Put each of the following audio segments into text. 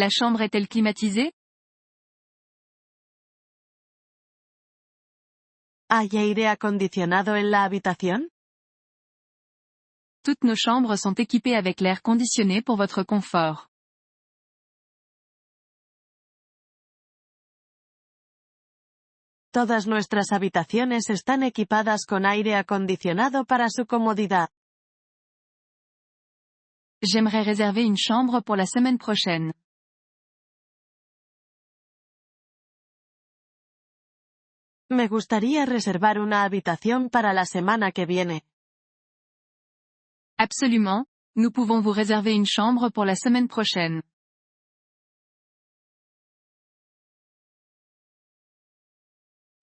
La chambre est-elle climatisée? ¿Hay aire acondicionado en la habitación? Toutes nos chambres sont équipées avec l'air conditionné pour votre confort. Todas nuestras habitaciones están equipadas con aire acondicionado para su comodidad. J'aimerais réserver une chambre pour la semaine prochaine. Me gustaría reservar una habitación para la semana que viene. Absolument, nous pouvons vous réserver une chambre pour la semaine prochaine.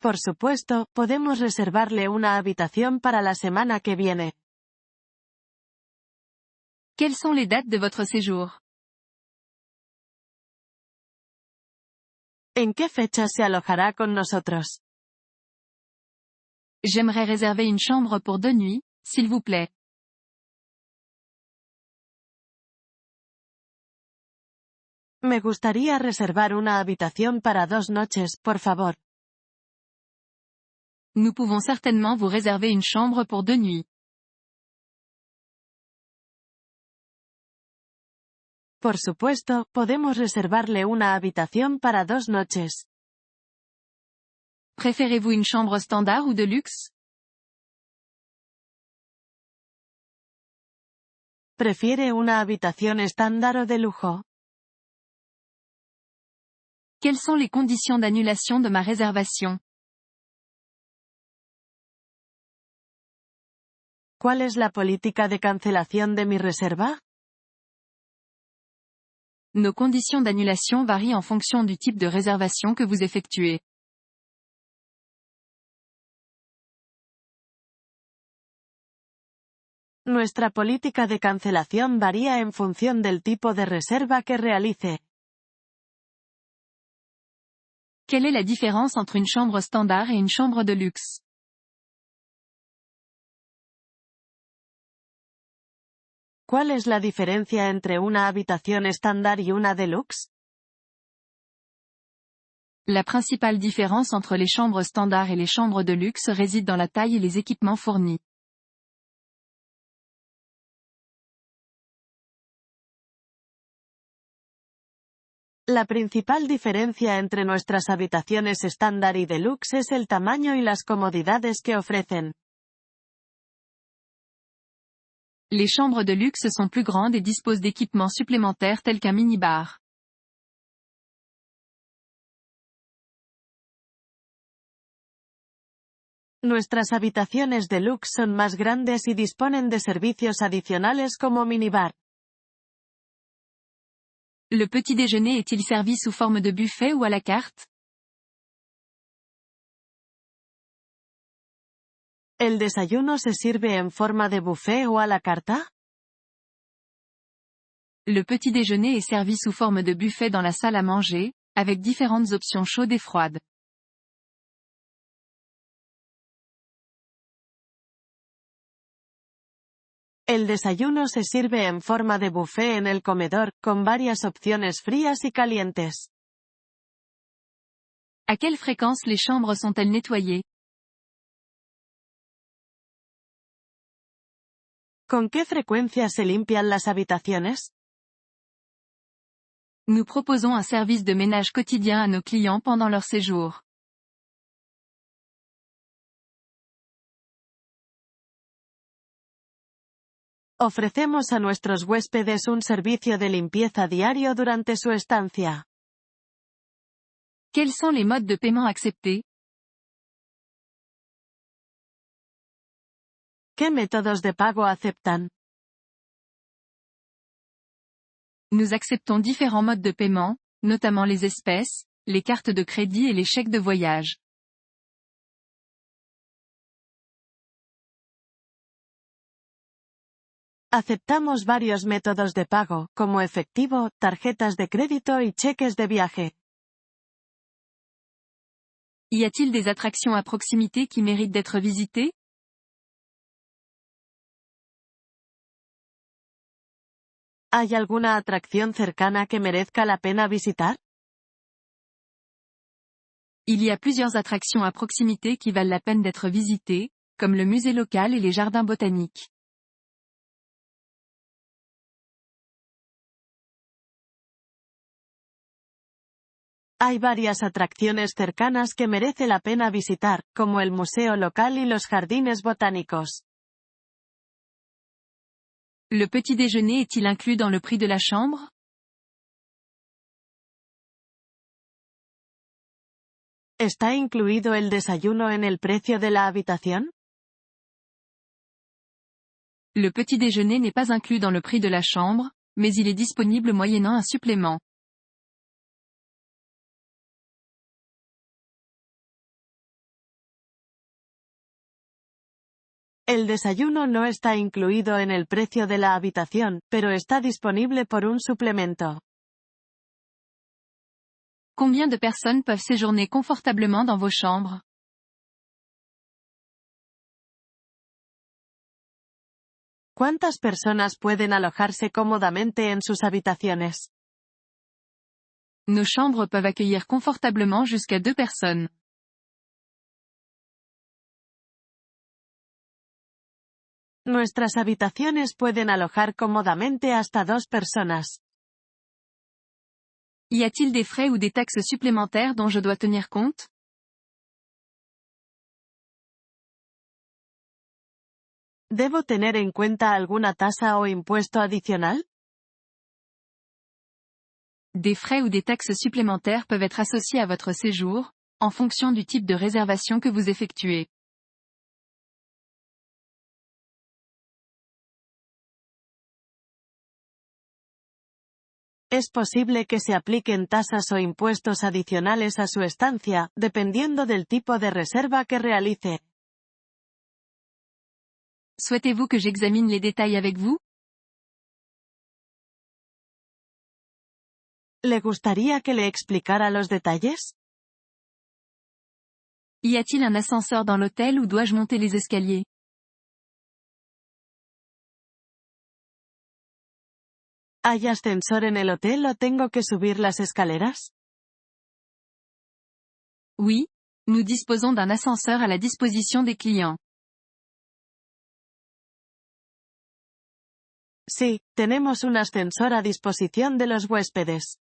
Por supuesto, podemos reservarle una habitación para la semana que viene. Quelles sont les dates de votre séjour? ¿En qué fecha se alojará con nosotros? J'aimerais réserver une chambre pour 2 nuits, s'il vous plaît. Me gustaría reservar una habitación para 2 noches, por favor. Nous pouvons certainement vous réserver une chambre pour 2 nuits. Por supuesto, podemos reservarle una habitación para 2 noches. Préférez-vous une chambre standard ou de luxe? ¿Prefiere una habitación estándar o de lujo? Quelles sont les conditions d'annulation de ma réservation? ¿Cuál es la política de cancelación de mi reserva? Nos conditions d'annulation varient en fonction du type de réservation que vous effectuez. Nuestra política de cancelación varía en función del tipo de reserva que realice. Quelle est la différence entre une chambre standard et une chambre de luxe? ¿Cuál es la diferencia entre una habitación estándar y una deluxe? La principale différence entre les chambres standards et les chambres de luxe réside dans la taille et les équipements fournis. La principal diferencia entre nuestras habitaciones estándar y deluxe es el tamaño y las comodidades que ofrecen. Les chambres de luxe sont plus grandes et disposent d'équipements supplémentaires tels qu'un minibar. Nuestras habitaciones deluxe son más grandes y disponen de servicios adicionales como minibar. Le petit déjeuner est-il servi sous forme de buffet ou à la carte? ¿El desayuno se sirve en forma de buffet o a la carta? Le petit déjeuner est servi sous forme de buffet dans la salle à manger, avec différentes options chaudes et froides. El desayuno se sirve en forma de buffet en el comedor, con varias opciones frías y calientes. À quelle fréquence les chambres sont-elles nettoyées? ¿Con qué frecuencia se limpian las habitaciones? Nous proposons un service de ménage quotidien à nos clients pendant leur séjour. Ofrecemos a nuestros huéspedes un servicio de limpieza diario durante su estancia. Quels sont les modes de paiement acceptés? ¿Qué métodos de pago aceptan? Nous acceptons différents modes de paiement, notamment les espèces, les cartes de crédit et les chèques de voyage. Aceptamos varios métodos de pago, como efectivo, tarjetas de crédito y cheques de viaje. Y a-t-il des attractions à proximité qui méritent d'être visitées? ¿Hay alguna atracción cercana que merezca la pena visitar? Il y a plusieurs attractions à proximité qui valent la peine d'être visitées, comme le musée local et les jardins botaniques. Hay varias atracciones cercanas que merece la pena visitar, como el museo local y los jardines botánicos. Le petit déjeuner est-il inclus dans le prix de la chambre? ¿Está incluido el desayuno en el precio de la habitación? Le petit déjeuner n'est pas inclus dans le prix de la chambre, mais il est disponible moyennant un supplément. El desayuno no está incluido en el precio de la habitación, pero está disponible por un suplemento. Combien de personnes peuvent séjourner confortablement dans vos chambres? ¿Cuántas personas pueden alojarse cómodamente en sus habitaciones? Nos chambres peuvent accueillir confortablement jusqu'à 2 personnes. Nuestras habitaciones pueden alojar cómodamente hasta 2 personas. Y a-t-il des frais ou des taxes supplémentaires dont je dois tenir compte? ¿Debo tener en cuenta alguna tasa o impuesto adicional? Des frais ou des taxes supplémentaires peuvent être associés à votre séjour, en fonction du type de réservation que vous effectuez. Es posible que se apliquen tasas o impuestos adicionales a su estancia, dependiendo del tipo de reserva que realice. Souhaitez-vous que j'examine les détails avec vous? ¿Le gustaría que le explicara los detalles? Y a-t-il un ascenseur dans l'hôtel ou dois-je monter les escaliers? ¿Hay ascensor en el hotel o tengo que subir las escaleras? Oui, nous disposons d'un ascenseur à la disposition des clients. Sí, tenemos un ascensor a disposición de los huéspedes.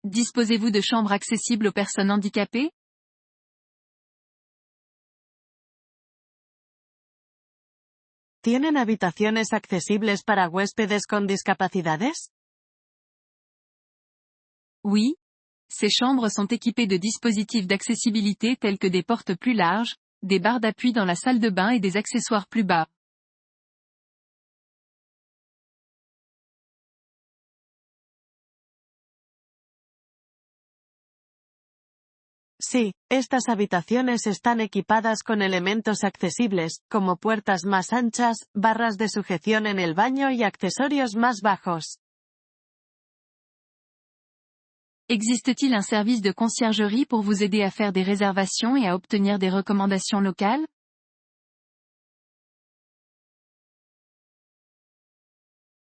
Disposez-vous de chambres accessibles aux personnes handicapées? ¿Tienen habitaciones accesibles para huéspedes con discapacidades? Oui. Ces chambres sont équipées de dispositifs d'accessibilité tels que des portes plus larges, des barres d'appui dans la salle de bain et des accessoires plus bas. Sí, estas habitaciones están equipadas con elementos accesibles, como puertas más anchas, barras de sujeción en el baño y accesorios más bajos. Existe-t-il un service de conciergerie pour vous aider à faire des réservations et à obtenir des recommandations locales?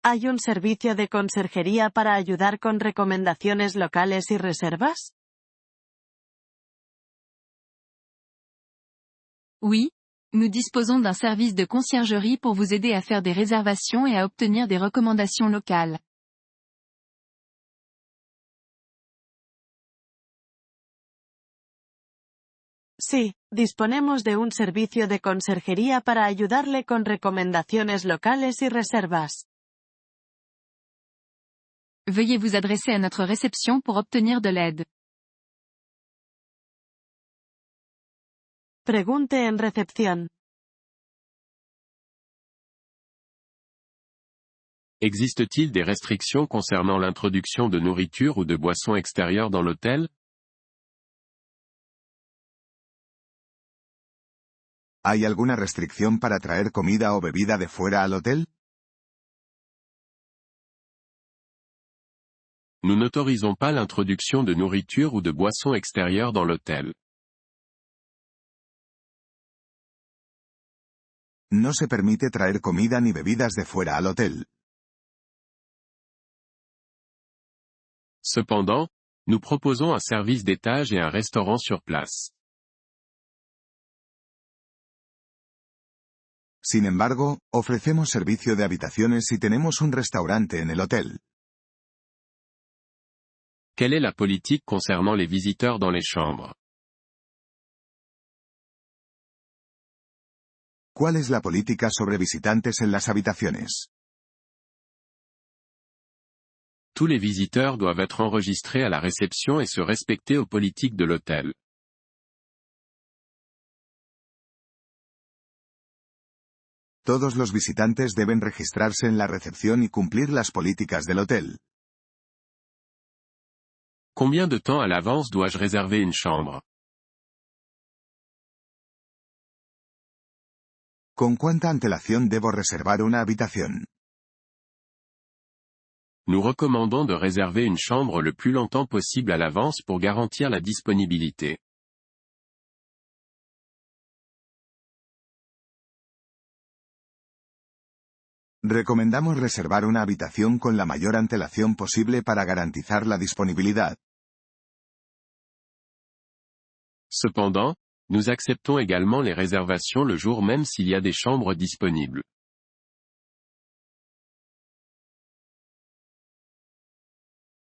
¿Hay un servicio de conserjería para ayudar con recomendaciones locales y reservas? Oui. Nous disposons d'un service de conciergerie pour vous aider à faire des réservations et à obtenir des recommandations locales. Sí, disponemos de un servicio de conserjería para ayudarle con recomendaciones locales y reservas. Veuillez vous adresser à notre réception pour obtenir de l'aide. Pregunte en recepción. Existe-t-il des restrictions concernant l'introduction de nourriture ou de boissons extérieures dans l'hôtel? ¿Hay alguna restricción para traer comida o bebida de fuera al hotel? Nous n'autorisons pas l'introduction de nourriture ou de boissons extérieures dans l'hôtel. no se permite traer comida ni bebidas de fuera al hotel. Cependant, nous proposons un service d'étage et un restaurant sur place. Sin embargo, ofrecemos servicio de habitaciones y tenemos un restaurante en el hotel. Quelle est la politique concernant les visiteurs dans les chambres? ¿Cuál es la política sobre visitantes en las habitaciones? Tous les visiteurs doivent être enregistrés à la réception et se respecter aux politiques de l'hôtel. Todos los visitantes deben registrarse en la recepción y cumplir las políticas del hotel. Combien de temps à l'avance dois-je réserver une chambre? ¿Con cuánta antelación debo reservar una habitación? Nous recommandons de réserver une chambre le plus longtemps possible à l'avance pour garantir la disponibilité. Recomendamos reservar una habitación con la mayor antelación posible para garantizar la disponibilidad. Cependant, nous acceptons également les réservations le jour même s'il y a des chambres disponibles.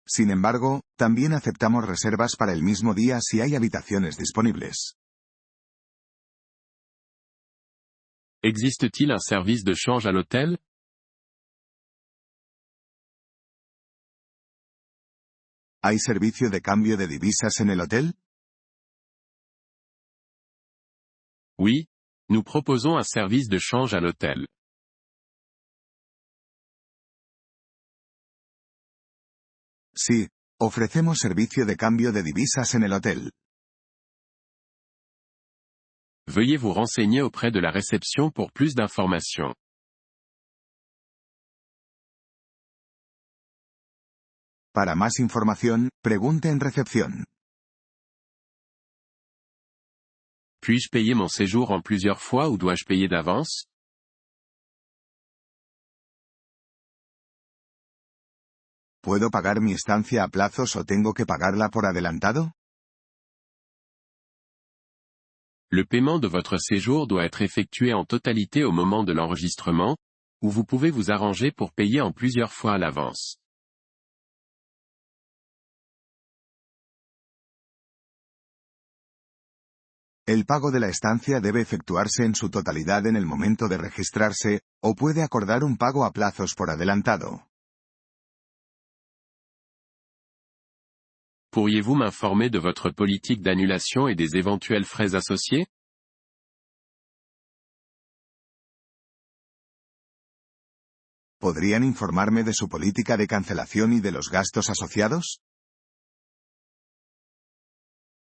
Sin embargo, también aceptamos reservas para el mismo día si hay habitaciones disponibles. Existe-t-il un service de change à l'hôtel? ¿Hay servicio de cambio de divisas en el hotel? Oui, nous proposons un service de change à l'hôtel. Sí, ofrecemos servicio de cambio de divisas en el hotel. Veuillez vous renseigner auprès de la réception pour plus d'informations. Para más información, pregunte en recepción. Puis-je payer mon séjour en plusieurs fois ou dois-je payer d'avance? ¿Puedo pagar mi estancia a plazos o tengo que pagarla por adelantado? Le paiement de votre séjour doit être effectué en totalité au moment de l'enregistrement, ou vous pouvez vous arranger pour payer en plusieurs fois à l'avance. El pago de la estancia debe efectuarse en su totalidad en el momento de registrarse, o puede acordar un pago a plazos por adelantado. Pourriez-vous m'informer de votre politique d'annulation et des éventuels frais associés? ¿Podrían informarme de su política de cancelación y de los gastos asociados?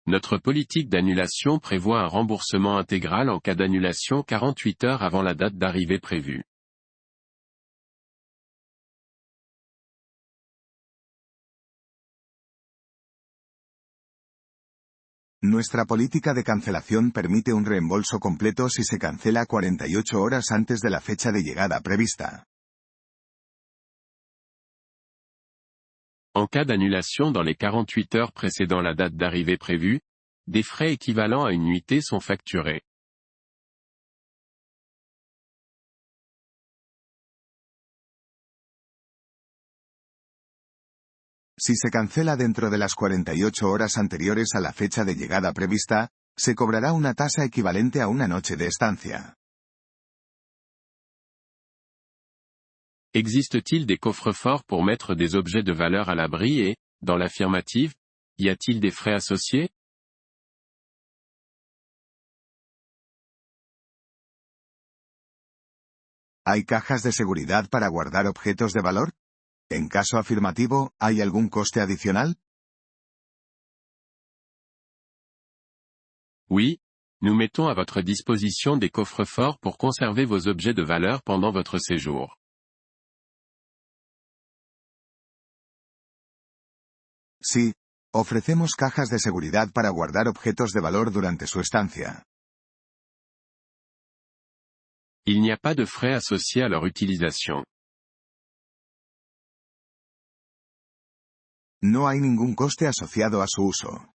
Notre politique d'annulation prévoit un remboursement intégral en cas d'annulation 48 heures avant la date d'arrivée prévue. Nuestra política de cancelación permite un reembolso completo si se cancela 48 horas antes de la fecha de llegada prevista. En cas d'annulation dans les 48 heures précédant la date d'arrivée prévue, des frais équivalents à une nuitée sont facturés. Si se cancela dentro de las 48 horas anteriores a la fecha de llegada prevista, se cobrará una tasa equivalente a una noche de estancia. Existe-t-il des coffres-forts pour mettre des objets de valeur à l'abri et, dans l'affirmative, y a-t-il des frais associés? ¿Hay cajas de seguridad para guardar objetos de valor? En caso afirmativo, ¿hay algún coste adicional? Oui, nous mettons à votre disposition des coffres-forts pour conserver vos objets de valeur pendant votre séjour. Sí, ofrecemos cajas de seguridad para guardar objetos de valor durante su estancia. Il n'y a pas de frais associés à leur utilisation. No hay ningún coste asociado a su uso.